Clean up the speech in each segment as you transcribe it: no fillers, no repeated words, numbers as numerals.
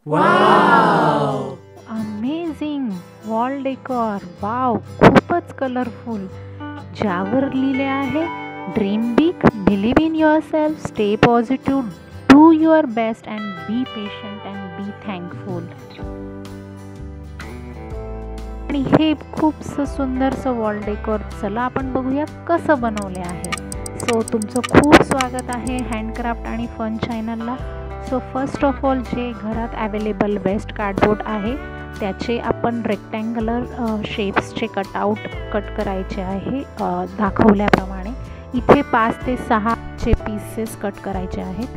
Wow! Amazing wall decor. Wow, खूपच colourful. ज्यावर लिहिले आहे dream big, believe in yourself, stay positive, do your best and be patient and be thankful. आणि हे खूपसं सुंदरसं wall decor. चला आपण बघूया कसं बनवले आहे. सो तुमचं खूप स्वागत आहे हँडक्राफ्ट आणि फन चॅनलला. सो फर्स्ट ऑफ ऑल जे घरात अवेलेबल बेस्ट कार्डबोर्ड आहे त्याचे आपण रेक्टँग्युलर शेप्सचे कट करायचे आहे. दाखवल्याप्रमाणे इथे 5 ते 6चे पीसेस कट करायचे आहेत.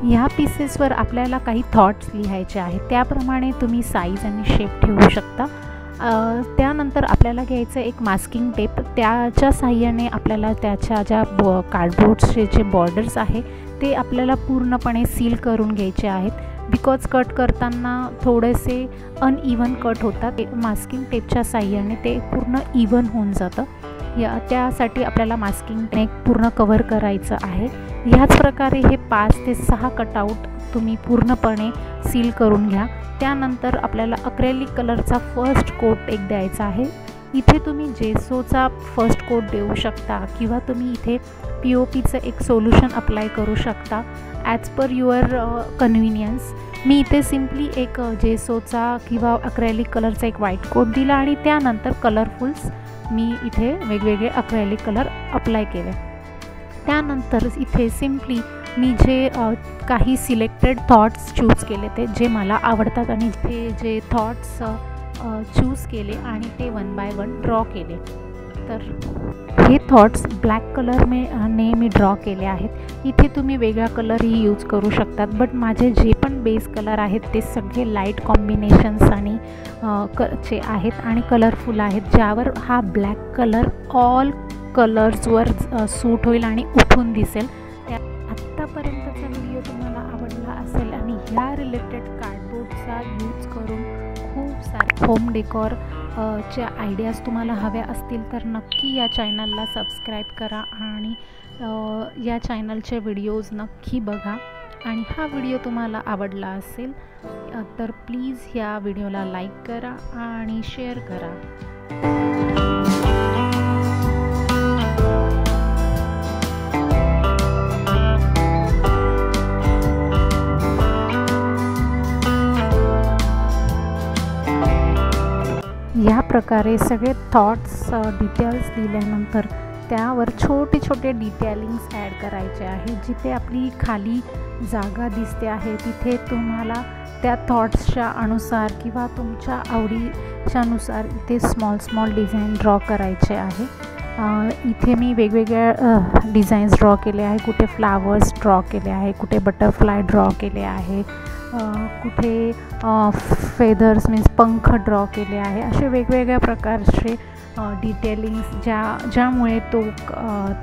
ह्या पीसेसवर आपल्याला काही थॉट्स लिहायचे आहेत. त्याप्रमाणे तुम्ही साईज आणि शेप ठेवू शकता. त्यानंतर आपल्याला घ्यायचं एक मास्किंग टेप. त्याच्या साहाय्याने आपल्याला त्याच्या ज्या कार्डबोर्ड्सचे जे बॉर्डर्स आहे ते आपल्याला पूर्णपणे सील करून घ्यायचे आहेत. बिकॉज कट करताना थोडेसे अनइवन कट होतात. मास्किंग टेपच्या साहाय्याने ते पूर्ण इवन होऊन जातं. त्यासाठी आपल्याला मास्किंग टेप पूर्ण कव्हर करायचं आहे. ह्याच प्रकारे हे 5 ते 6 कटआउट तुम्ही पूर्णपणे सील करून घ्या. त्यानंतर आपल्याला अक्रेलिक कलरचा फर्स्ट कोट एक द्यायचा आहे. इथे तुम्ही जेसोचा फर्स्ट कोट देऊ शकता किंवा तुम्ही इथे POPचं एक सोल्युशन अप्लाय करू शकता ॲज पर युअर कन्व्हिनियन्स. मी इथे सिम्पली एक जेसोचा किंवा अक्रेलिक कलरचा एक व्हाईट कोट दिला आणि त्यानंतर कलरफुल्स मी इथे वेगवेगळे अक्रेलिक कलर अप्लाय केले. त्यानंतर इथे सिम्पली मी जे काही सिलेक्टेड थॉट्स चूज केले ते जे मला आवडतात आणि ते जे थॉट्स चूज केले आणि ते 1 बाय 1 ड्रॉ केले. तर हे थॉट्स ब्लॅक कलरने मी ड्रॉ केले आहेत. इथे तुम्ही वेगळा कलरही यूज करू शकतात. बट माझे जे पण बेस कलर आहेत ते सगळे लाईट कॉम्बिनेशन्स आणि चे आहेत आणि कलरफुल आहेत, ज्यावर हा ब्लॅक कलर ऑल कलर्सवर सूट होईल आणि उठून दिसेल. आत्तापर्यंतचा व्हिडिओ तुम्हाला आवडला असेल आणि ह्या रिलेटेड कार्डबोर्डचा यूज करून खूप सारे होम डेकोर च्या आयडियाज तुम्हाला हव्या असतील तर नक्की या चॅनलला सबस्क्राईब करा आणि या चॅनलचे व्हिडिओज नक्की बघा. आणि हा व्हिडिओ तुम्हाला आवडला असेल तर प्लीज ह्या व्हिडिओला लाईक करा आणि शेअर करा. या प्रकारे सगळे थॉट्स डिटेल्स दिल्यानंतर त्यावर छोटे छोटे डिटेलिंग्स ॲड करायचे आहे. जिथे आपली खाली जागा दिसते आहे तिथे तुम्हाला त्या थॉट्सच्या अनुसार किंवा तुमच्या आवडीच्यानुसार इथे स्मॉल डिझाईन ड्रॉ करायचे आहे. इथे मी वेगवेगळ्या डिझाईन्स ड्रॉ केले आहे. कुठे फ्लावर्स ड्रॉ केले आहे, कुठे बटरफ्लाय ड्रॉ केले आहे, कुठे फेदर्स मीन्स पंख ड्रॉ केले आहे. असे वेगवेगळ्या प्रकारचे डिटेलिंग्स ज्यामुळे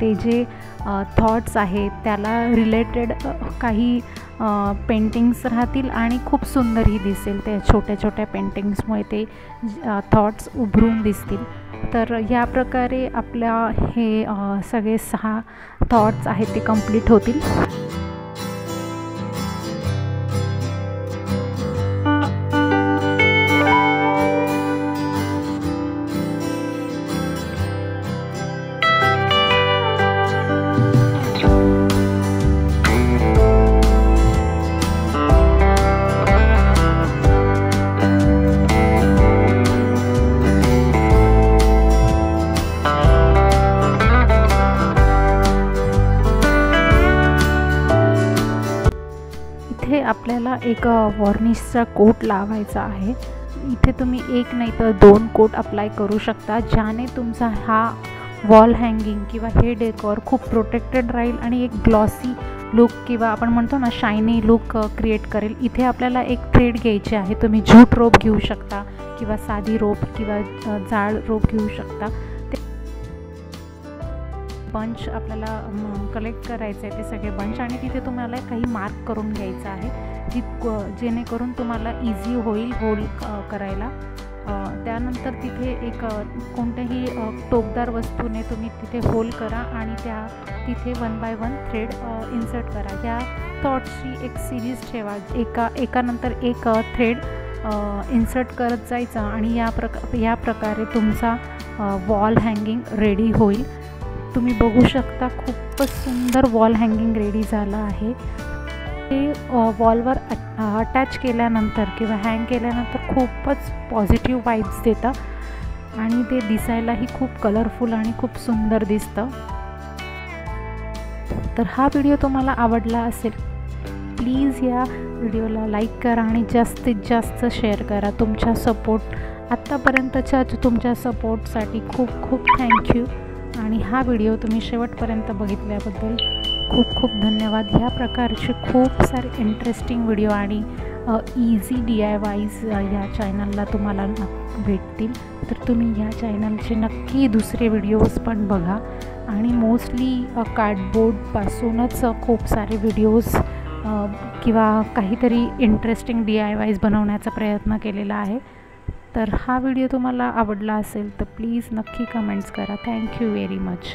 ते जे थॉट्स आहेत त्याला रिलेटेड काही पेंटिंग्स राहतील आणि खूप सुंदरही दिसेल. त्या छोट्या छोट्या पेंटिंग्समुळे ते थॉट्स उभरून दिसतील. तर या प्रकारे आपल्या हे सगळे 6 थॉट्स आहेत ते कंप्लीट होतील. इथे आपल्याला एक वॉर्निशचा कोट लावायचा आहे. इथे तुम्ही एक नाही तर 2 कोट अप्लाय करू शकता, ज्याने तुमचा हा वॉल हँगिंग किंवा हे डेकोर खूप प्रोटेक्टेड राहील आणि एक ग्लॉसी लुक किंवा आपण म्हणतो ना शायनी लुक क्रिएट करेल. इथे आपल्याला एक थ्रेड घ्यायची आहे. तुम्ही जूट रोप घेऊ शकता किंवा साधी रोप किंवा जाड रोप घेऊ शकता. बंच आपल्याला कलेक्ट करायचं आहे ते सगळे बंच आणि तिथे तुम्हाला काही मार्क करून घ्यायचं आहे जेणेकरून तुम्हाला इझी होईल होल करायला. त्यानंतर तिथे एक कोणत्याही टोकदार वस्तूने तुम्ही तिथे होल करा आणि तिथे 1 बाय 1 थ्रेड इन्सर्ट करा. या थॉट्सची एक सिरीज ठेवा, एकानंतर एक थ्रेड इन्सर्ट करत जायचा आणि या प्रकारे तुमचा वॉल हँगिंग रेडी होईल. तुम्ही बघू शकता खूपच सुंदर वॉल हँगिंग रेडी झालं आहे. ते वॉलवर अटॅच केल्यानंतर किंवा हँग केल्यानंतर खूपच पॉझिटिव्ह वाइब्स देतं आणि ते दिसायलाही खूप कलरफुल आणि खूप सुंदर दिसतं. तर हा व्हिडिओ तुम्हाला आवडला असेल, प्लीज या व्हिडिओला लाईक करा आणि जास्तीत जास्त शेअर करा. तुमच्या आत्तापर्यंतच्या तुमच्या सपोर्टसाठी खूप खूप थँक्यू. आणि हा व्हिडिओ तुम्ही शेवटपर्यंत बघितल्याबद्दल खूप खूप धन्यवाद. ह्या प्रकारचे खूप सारे इंटरेस्टिंग व्हिडिओ आणि इझी DIYs या चॅनलला तुम्हाला भेटतील. तर तुम्ही ह्या चॅनलचे नक्की दुसरे व्हिडिओज पण बघा. आणि मोस्टली कार्डबोर्डपासूनच खूप सारे व्हिडिओज किंवा काहीतरी इंटरेस्टिंग DIYs बनवण्याचा प्रयत्न केलेला आहे. तर हा व्हिडिओ तुम्हाला आवडला असेल तर प्लीज नक्की कमेंट्स करा. Thank you very much.